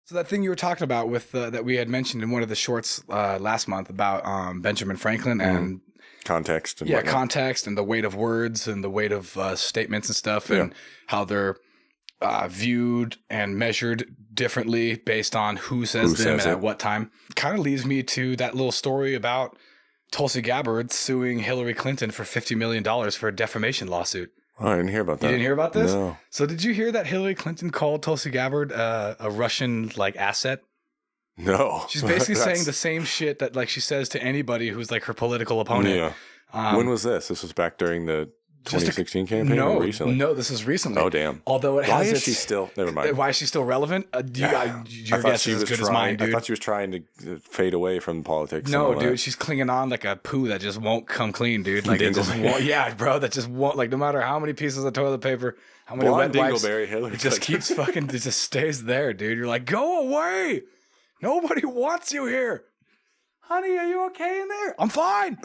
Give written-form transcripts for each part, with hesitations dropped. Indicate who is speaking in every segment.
Speaker 1: So that thing you were talking about with that we had mentioned in one of the shorts last month about Benjamin Franklin and
Speaker 2: context and
Speaker 1: whatnot. Context and the weight of words and the weight of statements and stuff and how they're viewed and measured differently based on who says them and at what time. Kind of leads me to that little story about Tulsi Gabbard suing Hilary Clinton for $50 million for a defamation lawsuit.
Speaker 2: Oh, I didn't hear about that.
Speaker 1: You didn't hear about this?
Speaker 2: No.
Speaker 1: So did you hear that Hillary Clinton called Tulsi Gabbard a Russian asset?
Speaker 2: No.
Speaker 1: She's basically saying the same shit that she says to anybody who's her political opponent.
Speaker 2: Yeah. When was this? This was back during the 2016 campaign or recently?
Speaker 1: No, this is recently.
Speaker 2: Oh, damn.
Speaker 1: Although
Speaker 2: Why is she still... Never mind.
Speaker 1: Why is she still relevant? Your guess is as good as mine, dude.
Speaker 2: I thought she was trying to fade away from politics.
Speaker 1: No, dude. She's clinging on like a poo that just won't come clean, dude. Yeah, bro. That just won't... no matter how many pieces of toilet paper, how many wet wipes...
Speaker 2: Hillary
Speaker 1: it just keeps fucking... It just stays there, dude. You're like, go away! Nobody wants you here! Honey, are you okay in there? I'm fine!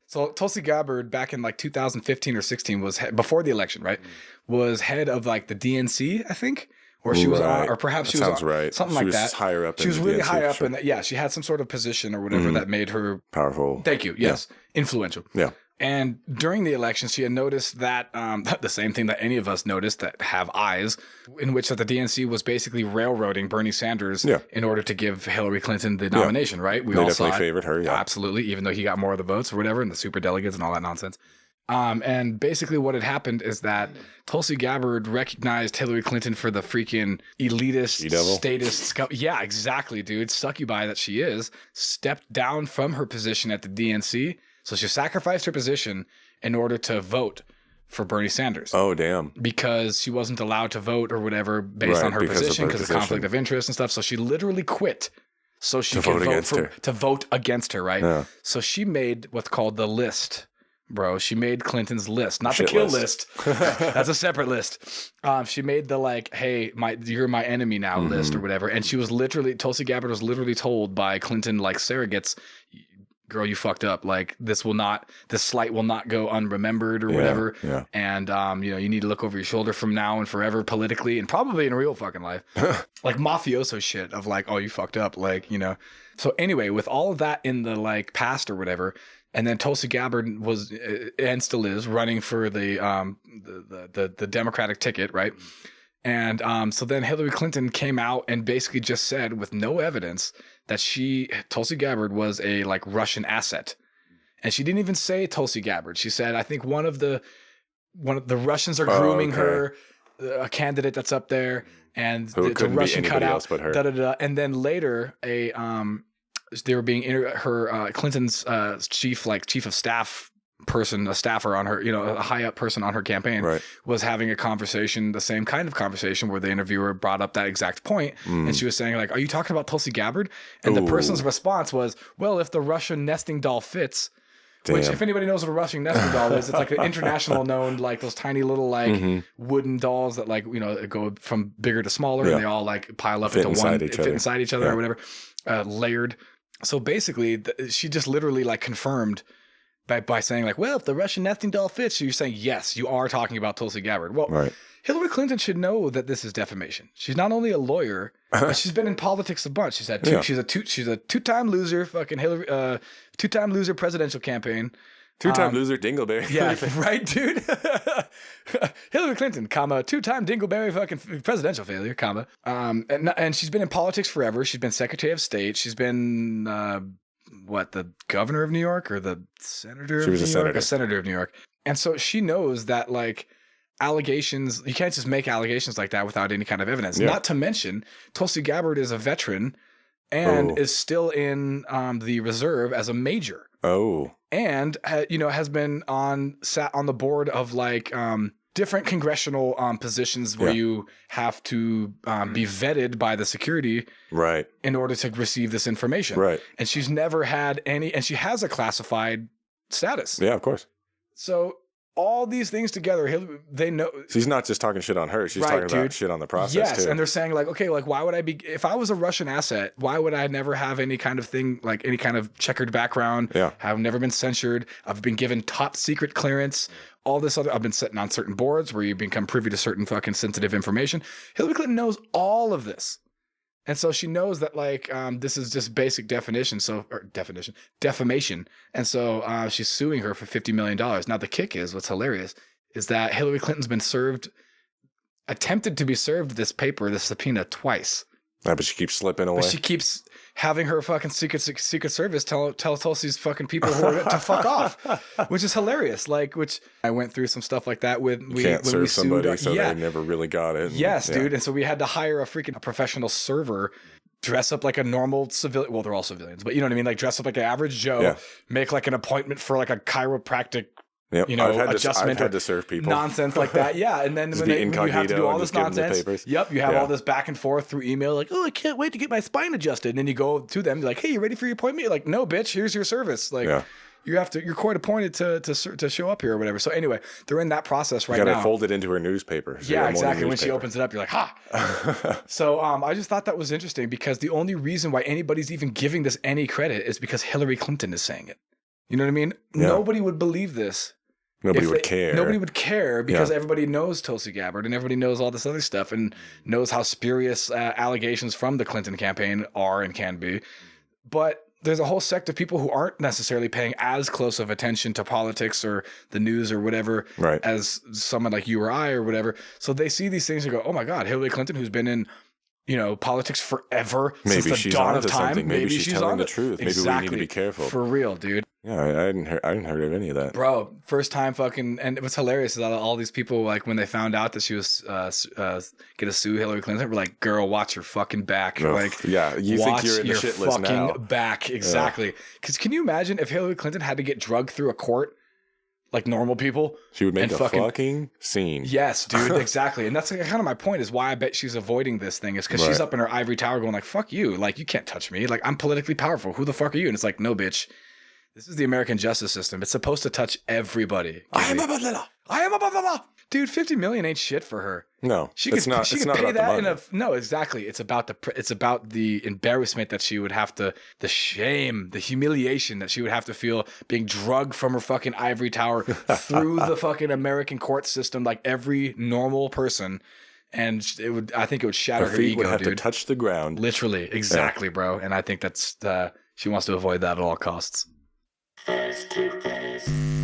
Speaker 1: So Tulsi Gabbard back in 2015 or 16 was before the election, right? Was head of the DNC, I think, or she was on, or perhaps she was on,
Speaker 2: right.
Speaker 1: Something like that.
Speaker 2: She was higher up.
Speaker 1: She was really high up, and she had some sort of position or whatever that made her
Speaker 2: powerful.
Speaker 1: Thank you. Yes, influential.
Speaker 2: Yeah.
Speaker 1: And during the election, she had noticed that the same thing that any of us noticed that have eyes, in which that the DNC was basically railroading Bernie Sanders in order to give Hillary Clinton the nomination, right?
Speaker 2: They definitely favored her,
Speaker 1: Absolutely, even though he got more of the votes or whatever, and the super delegates and all that nonsense. And basically what had happened is that Tulsi Gabbard recognized Hillary Clinton for the freaking elitist, statist, yeah, exactly, dude, succubi that she is, stepped down from her position at the DNC. So she sacrificed her position in order to vote for Bernie Sanders.
Speaker 2: Oh, damn.
Speaker 1: Because she wasn't allowed to vote or whatever based on her position because of conflict of interest and stuff. So she literally quit so she could vote against her, right? Yeah. So she made what's called the list, bro. She made Clinton's list, not the kill list. That's a separate list. She made the hey, you're my enemy now list or whatever. And she was Tulsi Gabbard was literally told by Clinton surrogates, girl, you fucked up. This slight will not go unremembered or whatever. Yeah. And, you need to look over your shoulder from now and forever politically and probably in real fucking life. Mafioso shit of oh, you fucked up. So anyway, with all of that in the past or whatever, and then Tulsi Gabbard was, and still is, running for the Democratic ticket, right? And so then Hillary Clinton came out and basically just said with no evidence that Tulsi Gabbard was a Russian asset. And she didn't even say Tulsi Gabbard. She said, I think one of the Russians are grooming her, a candidate that's up there, and it's a Russian cutout. And then later they were being Clinton's chief of staff person, a staffer on her, a high up person on her campaign was having a conversation, the same kind of conversation where the interviewer brought up that exact point. And she was saying are you talking about Tulsi Gabbard? And the person's response was, well, if the Russian nesting doll fits, which if anybody knows what a Russian nesting doll is, it's an international known, those tiny little wooden dolls that go from bigger to smaller and they all pile up into one, fit inside each other or whatever, layered. So basically she just literally confirmed by saying well, if the Russian nesting doll fits, you're saying, yes, you are talking about Tulsi Gabbard. Well, Hillary Clinton should know that this is defamation. She's not only a lawyer, but she's been in politics a bunch. She's had she's a two-time loser, fucking Hillary, two-time loser presidential campaign.
Speaker 2: Two-time loser Dingleberry.
Speaker 1: Yeah, right, dude. Hillary Clinton, two-time Dingleberry fucking presidential failure, and she's been in politics forever. She's been Secretary of State. She's been the governor of New York or the senator? She was a senator. A senator of New York. And so she knows that allegations, you can't just make allegations like that without any kind of evidence. Yeah. Not to mention, Tulsi Gabbard is a veteran and is still in the reserve as a major. Oh. And has been sat on the board of different congressional positions where you have to be vetted by the security in order to receive this information. Right. And she's never had any, and she has a classified status.
Speaker 2: Yeah, of course.
Speaker 1: So all these things together, they know.
Speaker 2: She's not just talking shit on her. She's talking about shit on the process,
Speaker 1: yes,
Speaker 2: too.
Speaker 1: And they're saying, okay, why would I be, if I was a Russian asset, why would I never have any kind of thing, any kind of checkered background? Yeah. I've never been censured. I've been given top secret clearance. all this other, I've been sitting on certain boards where you become privy to certain fucking sensitive information. Hillary Clinton knows all of this. And so she knows that like, this is just basic defamation. And so she's suing her for $50 million. Now the kick is, what's hilarious is that Hillary Clinton's been attempted to be served this subpoena twice.
Speaker 2: Yeah, but she keeps slipping away.
Speaker 1: But she keeps having her fucking secret service tell Tulsi's fucking people who are to fuck off, which is hilarious. Like, which I went through some stuff like that with.
Speaker 2: You can't serve somebody, so they never really got it.
Speaker 1: Yes, dude. And so we had to hire a professional server, dress up like a normal civilian. Well, they're all civilians, but you know what I mean? Like dress up like an average Joe, make like an appointment for like a chiropractic.
Speaker 2: Yep.
Speaker 1: You know,
Speaker 2: I've had to serve people.
Speaker 1: Nonsense like that. Yeah. And then when you have to do all this nonsense, you have all this back and forth through email, like, oh, I can't wait to get my spine adjusted. And then you go to them, you're like, hey, you ready for your appointment? You're like, no, bitch, here's your service. Like, you're court appointed to show up here or whatever. So anyway, they're in that process right now. You got
Speaker 2: to fold it into her newspaper.
Speaker 1: So exactly. When she opens it up, you're like, ha. So I just thought that was interesting because the only reason why anybody's even giving this any credit is because Hillary Clinton is saying it. You know what I mean? Yeah. Nobody would believe this.
Speaker 2: Nobody would care.
Speaker 1: Nobody would care because everybody knows Tulsi Gabbard and everybody knows all this other stuff and knows how spurious allegations from the Clinton campaign are and can be. But there's a whole sect of people who aren't necessarily paying as close of attention to politics or the news or whatever as someone like you or I or whatever. So they see these things and go, oh my God, Hillary Clinton, who's been in politics forever since the dawn of time.
Speaker 2: Maybe she's telling the truth. Maybe we need to be careful.
Speaker 1: For real, dude.
Speaker 2: Yeah, I hadn't heard of any of that.
Speaker 1: Bro, first time fucking, and what's hilarious is that all these people, like when they found out that she was gonna sue Hillary Clinton, were like, girl, watch your fucking back. Like,
Speaker 2: you think you're in the shit list now.
Speaker 1: Fucking back, exactly. Because can you imagine if Hillary Clinton had to get drugged through a court like normal people?
Speaker 2: She would make a fucking scene.
Speaker 1: Yes, dude, exactly. And that's kind of my point is why I bet she's avoiding this thing is because she's up in her ivory tower going like, fuck you. Like, you can't touch me. Like, I'm politically powerful. Who the fuck are you? And it's like, no, bitch. This is the American justice system. It's supposed to touch everybody. I am above the law. I am above the law. Dude, $50 million ain't shit for her.
Speaker 2: No,
Speaker 1: she could pay that no, exactly. It's about the embarrassment that she would have to, the shame, the humiliation that she would have to feel being drugged from her fucking ivory tower through the fucking American court system like every normal person. And I think it would shatter her ego,
Speaker 2: would have
Speaker 1: dude.
Speaker 2: To touch the ground.
Speaker 1: Literally, exactly, bro. And I think that's she wants to avoid that at all costs. Face to face.